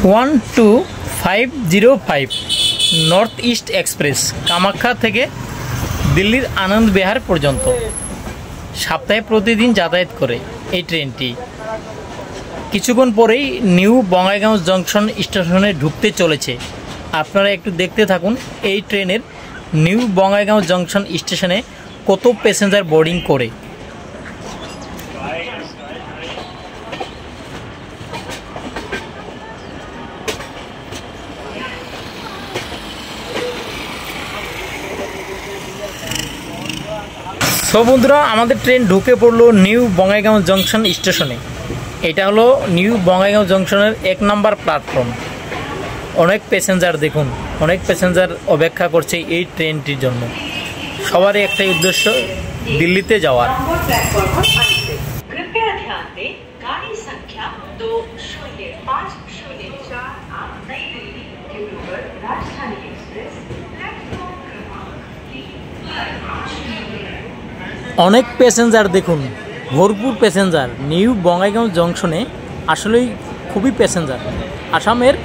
12,505 north east express Kamakhya থেকে দিল্লির আনন্দ বিহার পর্যন্ত সপ্তাহে প্রতিদিন যাতায়াত করে এই ট্রেনটি কিছুক্ষণ পরেই নিউ বঙ্গাইগাঁও জংশন স্টেশনে ঢুকতে চলেছে। আপনারা একটু দেখতে থাকুন এই ট্রেনের নিউ বঙ্গাইগাঁও জংশন স্টেশনে কত প্যাসেঞ্জার বোর্ডিং করে। সো বন্ধুরা, আমাদের ট্রেন ঢুকে পড়লো নিউ বঙ্গাইগাঁও জংশন স্টেশনে। এটা হলো নিউ বঙ্গাইগাঁও জংশনের 1 নম্বর প্ল্যাটফর্ম। অনেক প্যাসেঞ্জার দেখুন, অনেক প্যাসেঞ্জার অপেক্ষা করছে এই ট্রেনটির জন্য। সবারই একটাই উদ্দেশ্য, দিল্লিতে যাওয়ার। অনেক প্যাসেঞ্জার দেখুন, ভরপুর প্যাসেঞ্জার নিউ বঙ্গাইগাঁও জংশনে। আসলেই খুবই প্যাসেঞ্জার। আসামের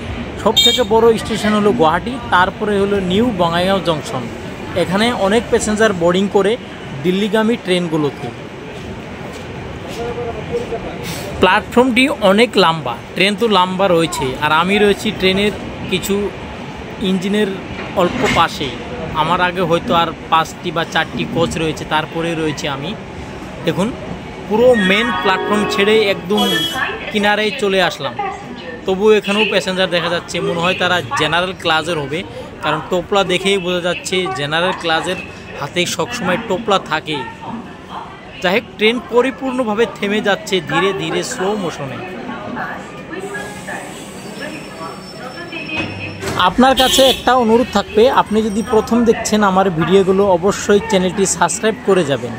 সবথেকে বড় স্টেশন হলো গুয়াহাটি, তারপরে হলো নিউ বঙ্গাইগাঁও জংশন। এখানে অনেক প্যাসেঞ্জার বোর্ডিং করে দিল্লিগামী ট্রেনগুলোতে। প্ল্যাটফর্মটি অনেক লম্বা, ট্রেন তো লম্বা রয়েছে, আর আমি রয়েছি ট্রেনের কিছু ইঞ্জিনের অল্প পাশেই। আমার আগে হয়তো আর 5টি বা 4টি কোচ রয়েছে, তারপরে রয়েছে আমি। দেখুন, পুরো মেন প্ল্যাটফর্ম ছেড়ে একদম কিনারে চলে আসলাম। তবুও এখানেও প্যাসেঞ্জার দেখা যাচ্ছে। মনে হয় তারা জেনারেল ক্লাসের হবে, কারণ টোপলা দেখেই বোঝা যাচ্ছে জেনারেল ক্লাসের হাতে সবসময় টোপলা থাকে। যাই হোক, ট্রেন পরিপূর্ণভাবে থেমে যাচ্ছে ধীরে ধীরে স্লো মোশনে। আপনার কাছে একটা অনুরোধ থাকবে, আপনি যদি প্রথম দেখছেন আমার ভিডিওগুলো, অবশ্যই চ্যানেলটি সাবস্ক্রাইব করে যাবেন।